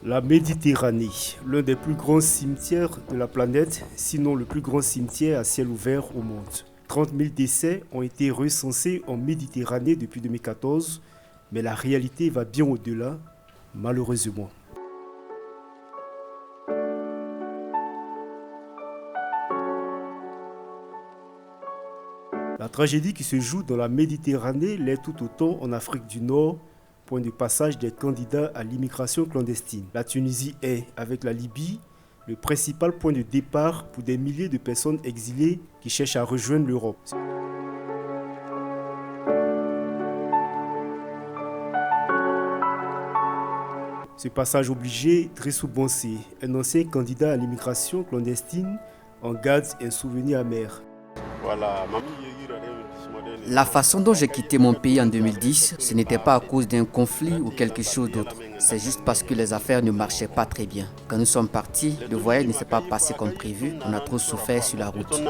La Méditerranée, l'un des plus grands cimetières de la planète, sinon le plus grand cimetière à ciel ouvert au monde. 30 000 décès ont été recensés en Méditerranée depuis 2014, mais la réalité va bien au-delà, malheureusement. La tragédie qui se joue dans la Méditerranée l'est tout autant en Afrique du Nord, point de passage des candidats à l'immigration clandestine. La Tunisie est, avec la Libye, le principal point de départ pour des milliers de personnes exilées qui cherchent à rejoindre l'Europe. Ce passage obligé, Drissou Bonse, un ancien candidat à l'immigration clandestine, en garde un souvenir amer. La façon dont j'ai quitté mon pays en 2010, ce n'était pas à cause d'un conflit ou quelque chose d'autre. C'est juste parce que les affaires ne marchaient pas très bien. Quand nous sommes partis, le voyage ne s'est pas passé comme prévu. On a trop souffert sur la route.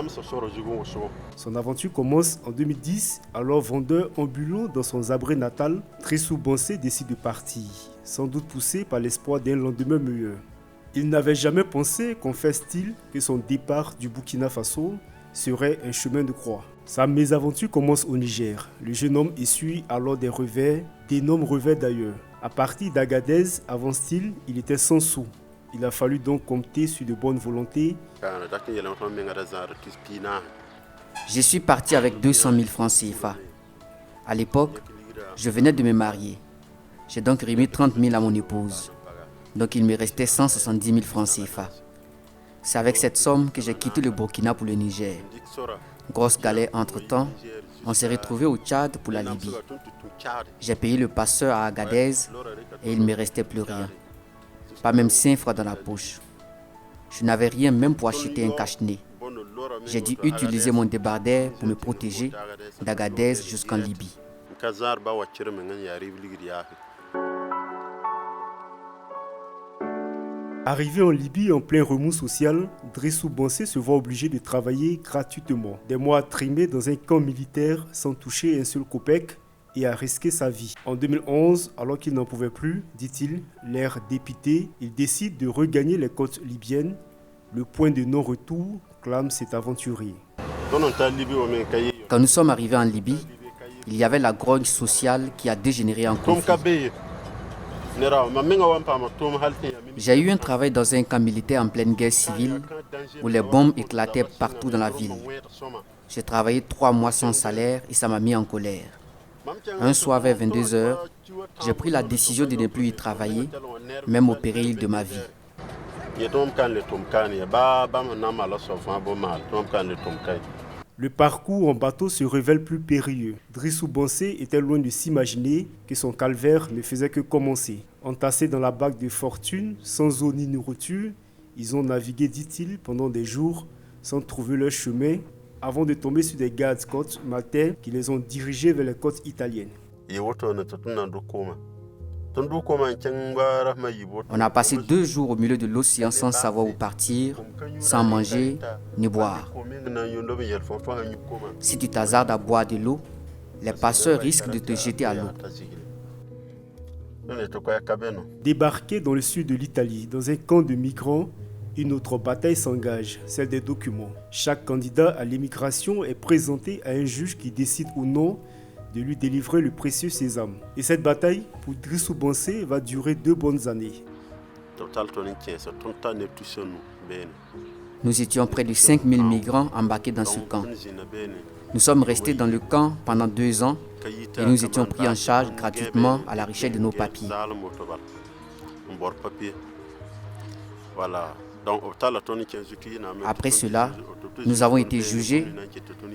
Son aventure commence en 2010, alors vendeur ambulant dans son Zabré natal, Drissou Bonse décide de partir, sans doute poussé par l'espoir d'un lendemain meilleur. Il n'avait jamais pensé, confesse-t-il, que son départ du Burkina Faso serait un chemin de croix. Sa mésaventure commence au Niger. Le jeune homme essuie alors des revers, d'énormes revers d'ailleurs. À partir d'Agadez, avance-t-il, il était sans sous. Il a fallu donc compter sur de bonnes volontés. Je suis parti avec 200 000 francs CFA. À l'époque, je venais de me marier. J'ai donc remis 30 000 à mon épouse. Donc il me restait 170 000 francs CFA. C'est avec cette somme que j'ai quitté le Burkina pour le Niger. Grosse galère entre-temps, on s'est retrouvé au Tchad pour la Libye. J'ai payé le passeur à Agadez et il ne me restait plus rien. Pas même 5 francs dans la poche. Je n'avais rien même pour acheter un cache-nez. J'ai dû utiliser mon débardeur pour me protéger d'Agadez jusqu'en Libye. Arrivé en Libye en plein remous social, Drissou Bonse se voit obligé de travailler gratuitement. Des mois à trimer dans un camp militaire sans toucher un seul copec et à risquer sa vie. En 2011, alors qu'il n'en pouvait plus, dit-il, l'air dépité, il décide de regagner les côtes libyennes. Le point de non-retour, clame cet aventurier. Quand nous sommes arrivés en Libye, il y avait la grogne sociale qui a dégénéré en conflit. J'ai eu un travail dans un camp militaire en pleine guerre civile où les bombes éclataient partout dans la ville. J'ai travaillé 3 mois sans salaire et ça m'a mis en colère. Un soir vers 22 h, j'ai pris la décision de ne plus y travailler, même au péril de ma vie. Le parcours en bateau se révèle plus périlleux. Drissou Bonse était loin de s'imaginer que son calvaire ne faisait que commencer. Entassés dans la barque de fortune, sans eau ni nourriture, ils ont navigué, dit-il, pendant des jours sans trouver leur chemin, avant de tomber sur des gardes-côtes maltais qui les ont dirigés vers les côtes italiennes. On a passé 2 jours au milieu de l'océan sans savoir où partir, sans manger ni boire. Si tu t'hasardes à boire de l'eau, les passeurs risquent de te jeter à l'eau. Débarqués dans le sud de l'Italie, dans un camp de migrants, une autre bataille s'engage, celle des documents. Chaque candidat à l'immigration est présenté à un juge qui décide ou non de lui délivrer le précieux sésame. Et cette bataille, pour Drissou Bonse, va durer 2 bonnes années. Nous étions près de 5 000 migrants embarqués dans ce camp. Nous sommes restés dans le camp pendant 2 ans et nous étions pris en charge gratuitement à la recherche de nos papiers. Après cela, nous avons été jugés.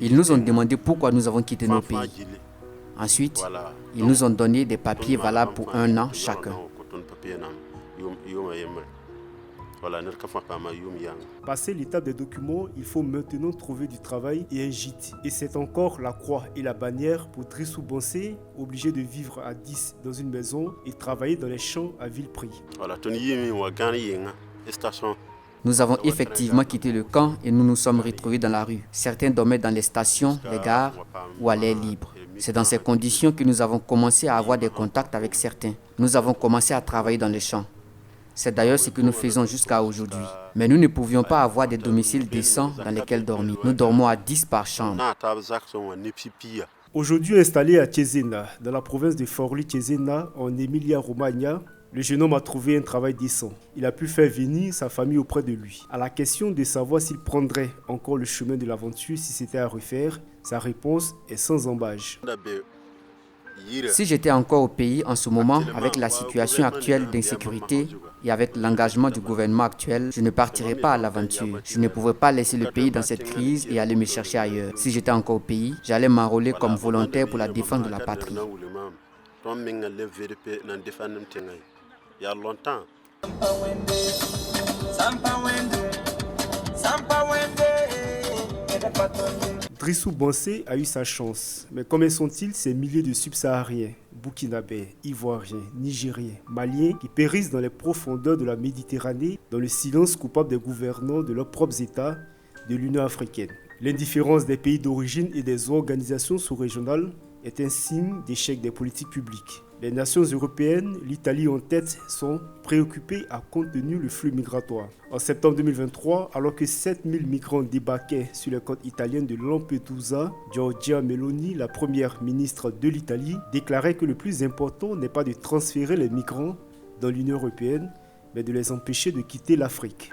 Ils nous ont demandé pourquoi nous avons quitté nos pays. Ensuite, ils nous ont donné des papiers valables pour 1 an chacun. Passé l'étape des documents, il faut maintenant trouver du travail et un gîte. Et c'est encore la croix et la bannière pour Drissou Bonse, obligé de vivre à 10 dans une maison et travailler dans les champs à vil prix. Nous avons effectivement quitté le camp et nous nous sommes retrouvés dans la rue. Certains dormaient dans les stations, les gares ou à l'air libre. C'est dans ces conditions que nous avons commencé à avoir des contacts avec certains. Nous avons commencé à travailler dans les champs. C'est d'ailleurs ce que nous faisons jusqu'à aujourd'hui. Mais nous ne pouvions pas avoir des domiciles décents dans lesquels dormir. Nous dormons à 10 par chambre. Aujourd'hui installé à Cesena, dans la province de Forlì-Cesena, en Emilia-Romagna, le jeune homme a trouvé un travail décent. Il a pu faire venir sa famille auprès de lui. À la question de savoir s'il prendrait encore le chemin de l'aventure si c'était à refaire, sa réponse est sans embâche. Si j'étais encore au pays en ce moment, avec la situation actuelle d'insécurité et avec l'engagement du gouvernement actuel, je ne partirais pas à l'aventure. Je ne pouvais pas laisser le pays dans cette crise et aller me chercher ailleurs. Si j'étais encore au pays, j'allais m'enrôler comme volontaire pour la défense de la patrie. Il y a longtemps. Drissou Bansé a eu sa chance, mais combien sont-ils ces milliers de subsahariens, burkinabés, ivoiriens, nigériens, maliens qui périssent dans les profondeurs de la Méditerranée dans le silence coupable des gouvernants de leurs propres États de l'Union africaine. L'indifférence des pays d'origine et des organisations sous-régionales est un signe d'échec des politiques publiques. Les nations européennes, l'Italie en tête, sont préoccupées à contenir le flux migratoire. En septembre 2023, alors que 7000 migrants débarquaient sur les côtes italiennes de Lampedusa, Giorgia Meloni, la première ministre de l'Italie, déclarait que le plus important n'est pas de transférer les migrants dans l'Union européenne, mais de les empêcher de quitter l'Afrique.